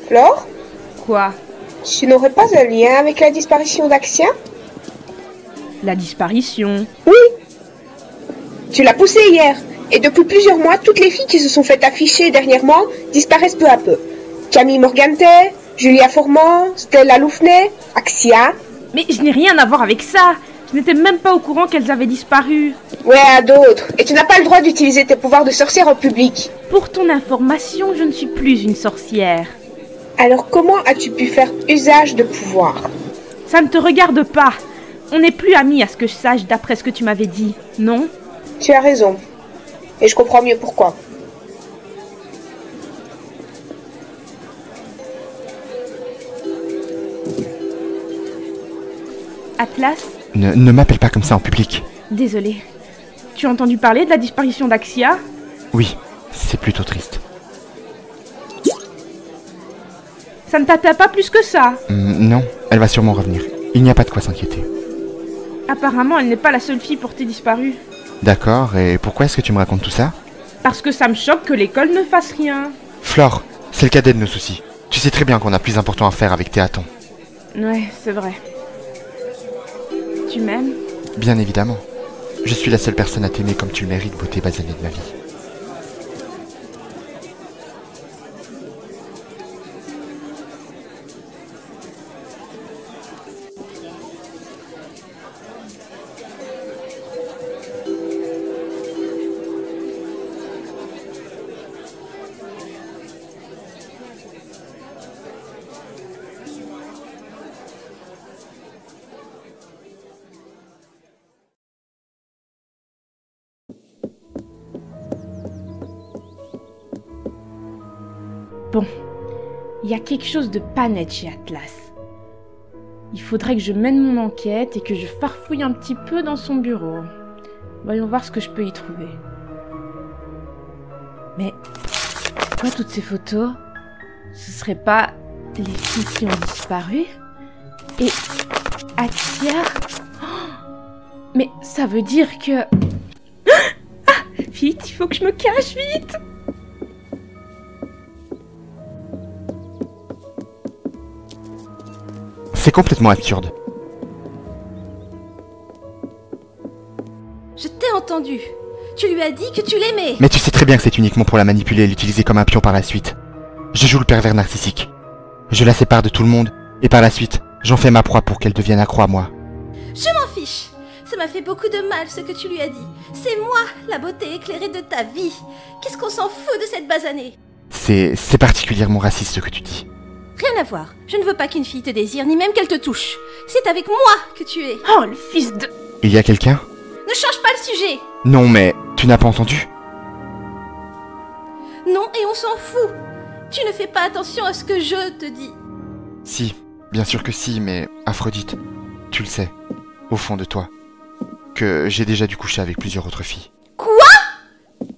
Flore? Quoi? Tu n'aurais pas un lien avec la disparition d'Axia? La disparition? Oui. Tu l'as poussée hier. Et depuis plusieurs mois, toutes les filles qui se sont fait afficher dernièrement disparaissent peu à peu. Camille Morgante, Julia Formand, Stella Loufney, Axia. Mais je n'ai rien à voir avec ça. Je n'étais même pas au courant qu'elles avaient disparu. Ouais, à d'autres. Et tu n'as pas le droit d'utiliser tes pouvoirs de sorcière en public. Pour ton information, je ne suis plus une sorcière. Alors comment as-tu pu faire usage de pouvoir? Ça ne te regarde pas. On n'est plus amis à ce que je sache d'après ce que tu m'avais dit, non? Tu as raison. Et je comprends mieux pourquoi. Atlas? Ne m'appelle pas comme ça en public. Désolée. Tu as entendu parler de la disparition d'Axia? Oui, c'est plutôt triste. Ça ne t'atteint pas plus que ça? Non, elle va sûrement revenir. Il n'y a pas de quoi s'inquiéter. Apparemment, elle n'est pas la seule fille portée disparue. D'accord, et pourquoi est-ce que tu me racontes tout ça? Parce que ça me choque que l'école ne fasse rien. Flore, c'est le cadet de nos soucis. Tu sais très bien qu'on a plus important à faire avec Théaton. Ouais, c'est vrai. Tu m'aimes? Bien évidemment. Je suis la seule personne à t'aimer comme tu le mérites, beauté basanée de ma vie. Bon, il y a quelque chose de pas net chez Atlas. Il faudrait que je mène mon enquête et que je farfouille un petit peu dans son bureau. Voyons voir ce que je peux y trouver. Mais, quoi toutes ces photos? Ce serait pas les filles qui ont disparu? Et Axia? Mais ça veut dire que... Ah, vite, il faut que je me cache, vite! C'est complètement absurde. Je t'ai entendu. Tu lui as dit que tu l'aimais. Mais tu sais très bien que c'est uniquement pour la manipuler et l'utiliser comme un pion par la suite. Je joue le pervers narcissique. Je la sépare de tout le monde, et par la suite, j'en fais ma proie pour qu'elle devienne accro à moi. Je m'en fiche. Ça m'a fait beaucoup de mal ce que tu lui as dit. C'est moi, la beauté éclairée de ta vie. Qu'est-ce qu'on s'en fout de cette basanée? C'est particulièrement raciste ce que tu dis. Rien à voir. Je ne veux pas qu'une fille te désire, ni même qu'elle te touche. C'est avec moi que tu es. Oh, le fils de... Il y a quelqu'un? Ne change pas le sujet. Non, mais tu n'as pas entendu? Non, et on s'en fout. Tu ne fais pas attention à ce que je te dis. Si, bien sûr que si, mais Aphrodite, tu le sais, au fond de toi, que j'ai déjà dû coucher avec plusieurs autres filles. Quoi?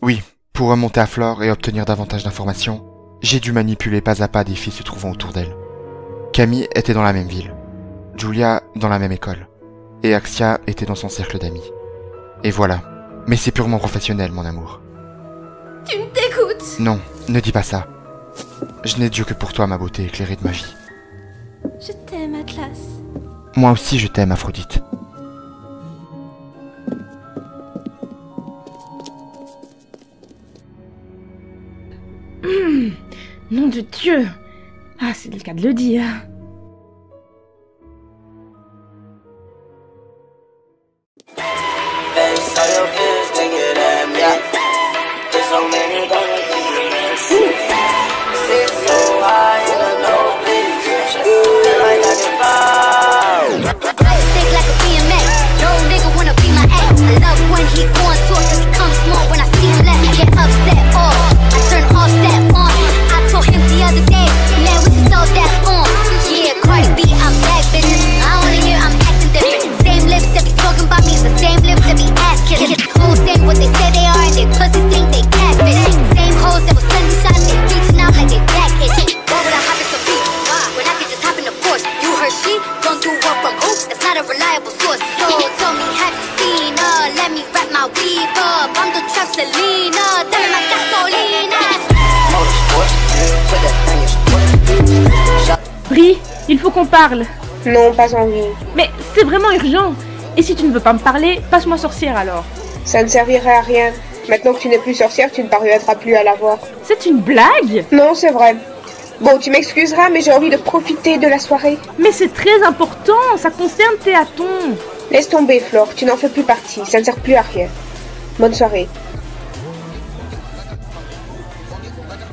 Oui, pour remonter à Flore et obtenir davantage d'informations, j'ai dû manipuler pas à pas des filles se trouvant autour d'elle. Camille était dans la même ville, Julia dans la même école, et Axia était dans son cercle d'amis. Et voilà, mais c'est purement professionnel, mon amour. Tu me dégoûtes. Non, ne dis pas ça. Je n'ai Dieu que pour toi, ma beauté éclairée de ma vie. Je t'aime, Atlas. Moi aussi je t'aime, Aphrodite. Nom de Dieu! Ah, c'est le cas de le dire. Brie, il faut qu'on parle. Non, pas envie. Mais c'est vraiment urgent. Et si tu ne veux pas me parler, passe-moi sorcière alors. Ça ne servirait à rien. Maintenant que tu n'es plus sorcière, tu ne parviendras plus à la voir. C'est une blague? Non, c'est vrai. Bon, tu m'excuseras, mais j'ai envie de profiter de la soirée. Mais c'est très important, ça concerne Théaton. Laisse tomber, Flore, tu n'en fais plus partie, ça ne sert plus à rien. Bonne soirée.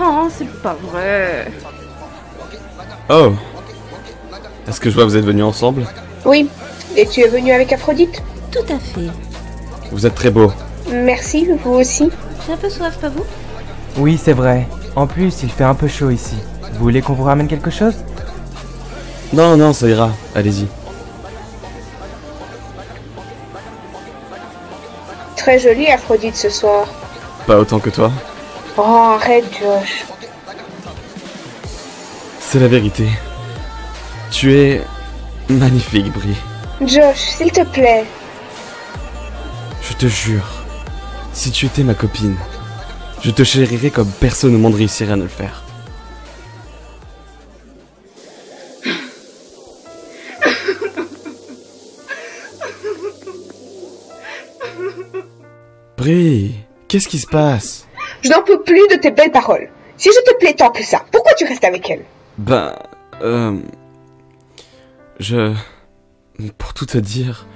Oh, c'est pas vrai. Oh. Est-ce que je vois que vous êtes venus ensemble? Oui, et tu es venu avec Aphrodite? Tout à fait. Vous êtes très beau. Merci, vous aussi. J'ai un peu soif, pas vous? Oui, c'est vrai. En plus, il fait un peu chaud ici. Vous voulez qu'on vous ramène quelque chose? Non, non, ça ira. Allez-y. Très jolie Aphrodite ce soir. Pas autant que toi. Oh, arrête, Josh. C'est la vérité. Tu es magnifique, Brie. Josh, s'il te plaît. Je te jure, si tu étais ma copine, je te chérirais comme personne au monde réussirait à ne le faire. Brie, qu'est-ce qui se passe? Je n'en peux plus de tes belles paroles. Si je te plais tant que ça, pourquoi tu restes avec elle? Ben, Pour tout te dire,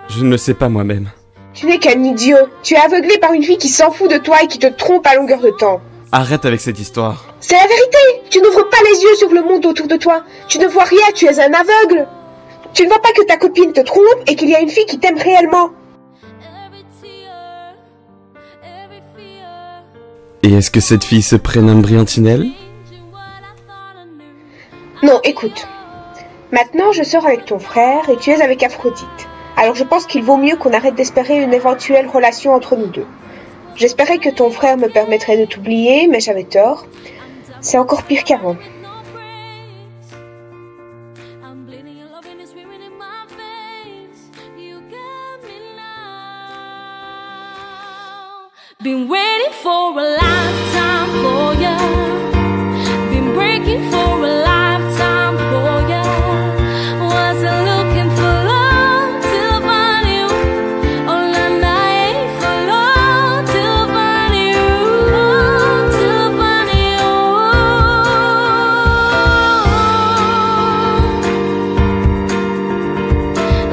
je ne le sais pas moi-même. Tu n'es qu'un idiot. Tu es aveuglé par une fille qui s'en fout de toi et qui te trompe à longueur de temps. Arrête avec cette histoire. C'est la vérité. Tu n'ouvres pas les yeux sur le monde autour de toi. Tu ne vois rien, tu es un aveugle. Tu ne vois pas que ta copine te trompe et qu'il y a une fille qui t'aime réellement. Et est-ce que cette fille se prénomme Briantinelle? Non, écoute. Maintenant, je sors avec ton frère et tu es avec Aphrodite. Alors je pense qu'il vaut mieux qu'on arrête d'espérer une éventuelle relation entre nous deux. J'espérais que ton frère me permettrait de t'oublier, mais j'avais tort. C'est encore pire qu'avant. Been waiting for a lifetime for ya. Been breaking for a lifetime for ya. Wasn't looking for long till I find you. All I night for long till I find you. Till I find you.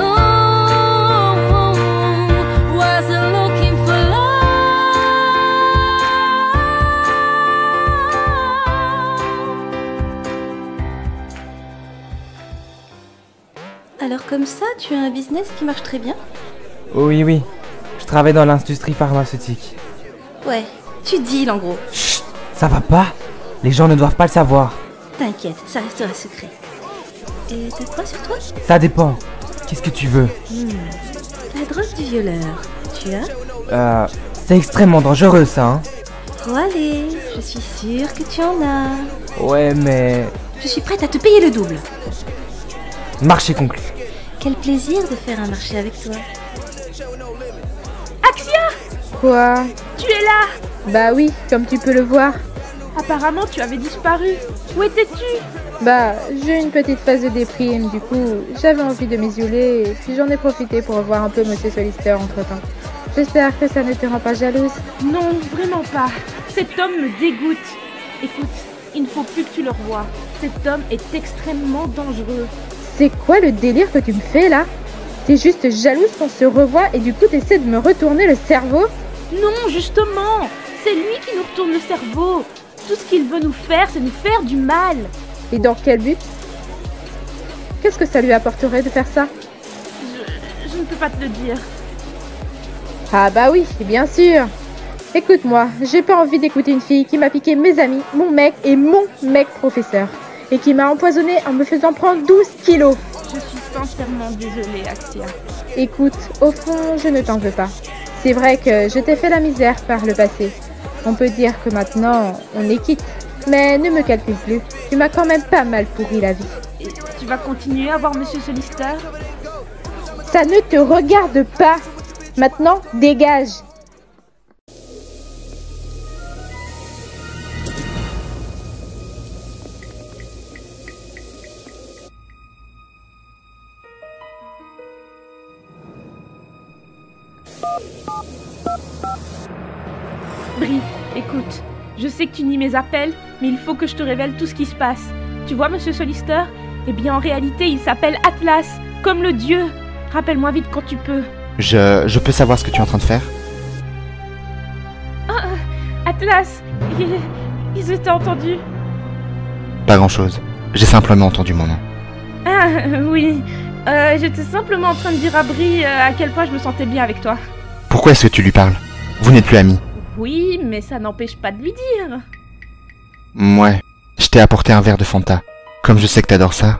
Oh, wasn't looking for long. Alors comme ça, tu as un business qui marche très bien? Oui, oui. Je travaille dans l'industrie pharmaceutique. Ouais, tu deals en gros. Chut, ça va pas? Les gens ne doivent pas le savoir. T'inquiète, ça restera secret. Et t'as quoi sur toi? Ça dépend. Qu'est-ce que tu veux? La drogue du violeur. Tu as? C'est extrêmement dangereux ça, hein? Oh allez, je suis sûre que tu en as. Ouais, mais... Je suis prête à te payer le double. Marché conclu. Quel plaisir de faire un marché avec toi. Axia, Quoi? tu es là. Bah oui, comme tu peux le voir. Apparemment, tu avais disparu. Où étais-tu? Bah, j'ai eu une petite phase de déprime, du coup, j'avais envie de m'isoler, et puis j'en ai profité pour revoir un peu Monsieur Solister entre-temps. J'espère que ça ne te rend pas jalouse. Non, vraiment pas. Cet homme me dégoûte. Écoute, il ne faut plus que tu le revoies. Cet homme est extrêmement dangereux. C'est quoi le délire que tu me fais là? T'es juste jalouse qu'on se revoit et du coup t'essaies de me retourner le cerveau? Non, justement, c'est lui qui nous retourne le cerveau. Tout ce qu'il veut nous faire, c'est nous faire du mal. Et dans quel but? Qu'est-ce que ça lui apporterait de faire ça? Je ne peux pas te le dire. Ah bah oui, bien sûr. Écoute-moi, j'ai pas envie d'écouter une fille qui m'a piqué mes amis, mon mec et mon mec professeur. Et qui m'a empoisonné en me faisant prendre 12 kilos. Je suis sincèrement désolée, Axia. Écoute, au fond, je ne t'en veux pas. C'est vrai que je t'ai fait la misère par le passé. On peut dire que maintenant, on est quitte. Mais ne me calcule plus. Tu m'as quand même pas mal pourri la vie. Et tu vas continuer à voir Monsieur Solister? Ça ne te regarde pas. Maintenant, dégage. Brie, écoute, je sais que tu nies mes appels, mais il faut que je te révèle tout ce qui se passe. Tu vois, monsieur Solister? Eh bien, en réalité, il s'appelle Atlas, comme le dieu. Rappelle-moi vite quand tu peux. Je peux savoir ce que tu es en train de faire? Atlas, ils étaient entendus. Pas grand-chose. J'ai simplement entendu mon nom. Ah, oui. J'étais simplement en train de dire à Brie à quel point je me sentais bien avec toi. Pourquoi est-ce que tu lui parles? Vous n'êtes plus amis. Oui, mais ça n'empêche pas de lui dire. Ouais. Je t'ai apporté un verre de Fanta. Comme je sais que t'adores ça.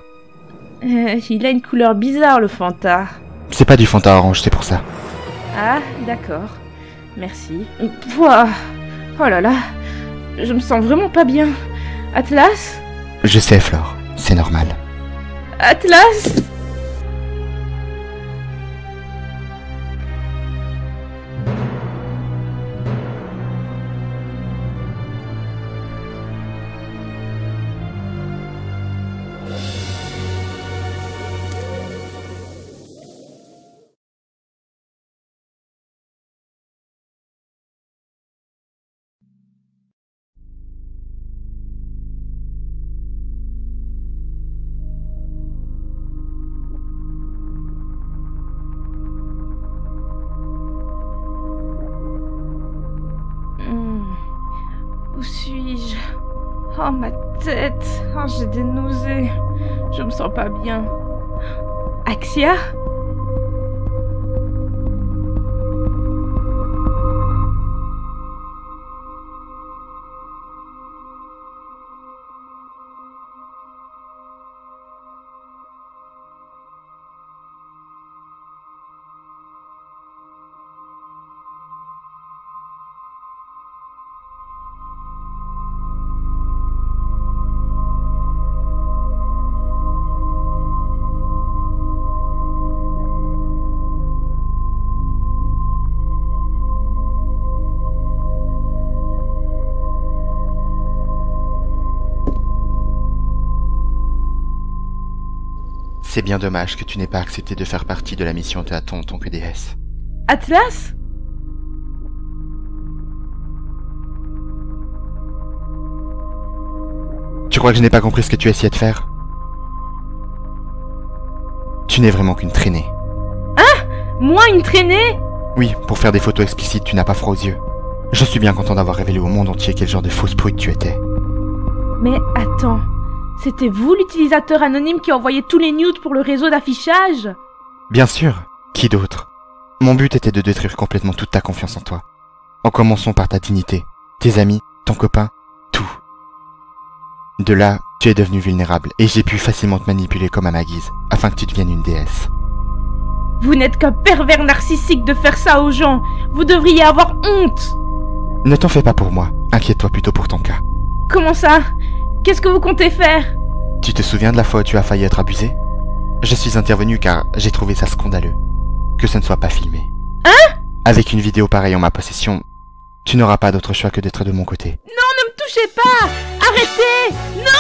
Il a une couleur bizarre, le Fanta. C'est pas du Fanta orange, c'est pour ça. Ah, d'accord. Merci. Pouah. Oh là là. Je me sens vraiment pas bien. Atlas? Je sais, Flore. C'est normal. Atlas? Où suis-je? Oh, ma tête. Oh, j'ai des nausées. Je me sens pas bien. Axia? C'est bien dommage que tu n'aies pas accepté de faire partie de la mission Théaton en tant que déesse. Atlas? Tu crois que je n'ai pas compris ce que tu essayais de faire? Tu n'es vraiment qu'une traînée. Moi, une traînée? Oui, pour faire des photos explicites, tu n'as pas froid aux yeux. Je suis bien content d'avoir révélé au monde entier quel genre de fausse brute tu étais. Mais attends, c'était vous l'utilisateur anonyme qui envoyait tous les nudes pour le réseau d'affichage? Bien sûr, qui d'autre? Mon but était de détruire complètement toute ta confiance en toi. En commençant par ta dignité, tes amis, ton copain, tout. De là, tu es devenu vulnérable et j'ai pu facilement te manipuler comme à ma guise, afin que tu deviennes une déesse. Vous n'êtes qu'un pervers narcissique de faire ça aux gens. Vous devriez avoir honte. Ne t'en fais pas pour moi, inquiète-toi plutôt pour ton cas. Comment ça? Qu'est-ce que vous comptez faire? Tu te souviens de la fois où tu as failli être abusé? Je suis intervenu car j'ai trouvé ça scandaleux. Que ce ne soit pas filmé. Hein? Avec une vidéo pareille en ma possession, tu n'auras pas d'autre choix que d'être de mon côté. Non, ne me touchez pas! Arrêtez! Non!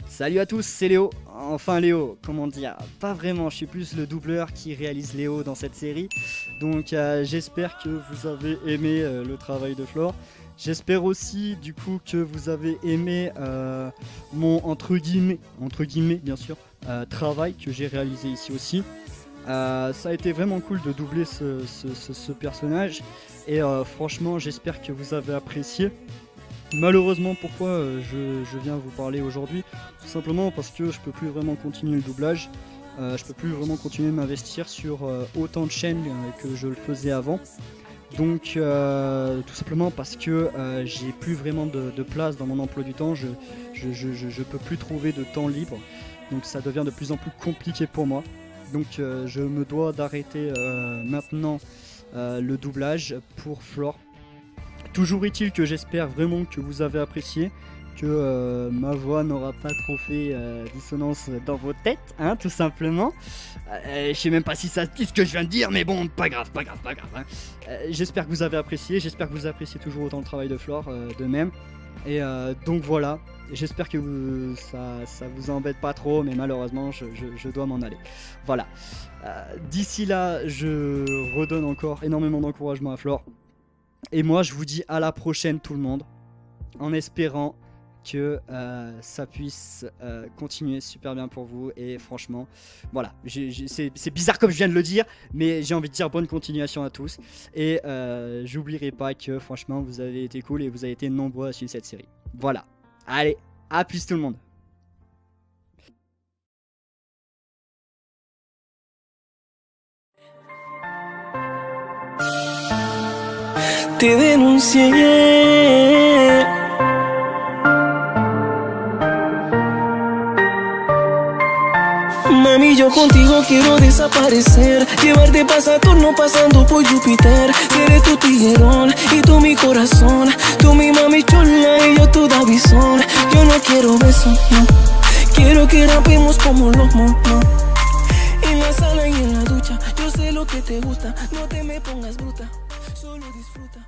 Salut à tous, c'est Léo. Enfin Léo, comment dire, pas vraiment, je suis plus le doubleur qui réalise Léo dans cette série. Donc j'espère que vous avez aimé le travail de Flore. J'espère aussi du coup que vous avez aimé mon entre guillemets bien sûr travail que j'ai réalisé ici aussi. Ça a été vraiment cool de doubler ce personnage et franchement j'espère que vous avez apprécié. Malheureusement, pourquoi je viens vous parler aujourd'hui? Tout simplement parce que je peux plus vraiment continuer le doublage. Je peux plus vraiment continuer de m'investir sur autant de chaînes que je le faisais avant. Donc tout simplement parce que j'ai plus vraiment de place dans mon emploi du temps. Je peux plus trouver de temps libre. Donc ça devient de plus en plus compliqué pour moi. Donc je me dois d'arrêter maintenant le doublage pour Flore. Toujours est-il que j'espère vraiment que vous avez apprécié. que ma voix n'aura pas trop fait dissonance dans vos têtes, hein, tout simplement. Je sais même pas si ça dit ce que je viens de dire, mais bon, pas grave, hein. J'espère que vous avez apprécié, j'espère que vous appréciez toujours autant le travail de Flore, de même. Et donc voilà, j'espère que ça vous embête pas trop, mais malheureusement je dois m'en aller. Voilà, d'ici là je redonne encore énormément d'encouragement à Flore. Et moi je vous dis à la prochaine tout le monde, en espérant que ça puisse continuer super bien pour vous. Et franchement, voilà, c'est bizarre comme je viens de le dire, mais j'ai envie de dire bonne continuation à tous. Et j'oublierai pas que franchement, vous avez été cool et vous avez été nombreux à suivre cette série. Voilà, allez, à plus tout le monde. Te denuncié. Mami, yo contigo quiero desaparecer, llevarte pa' Saturno pasando por Júpiter. Seré tu tiguerón y tú mi corazón, tú mi mami chula y yo tu Davison. Yo no quiero besos, no, quiero que rapemos como los monos. En la sala y en la ducha, yo sé lo que te gusta, no te me pongas bruta, solo disfruta.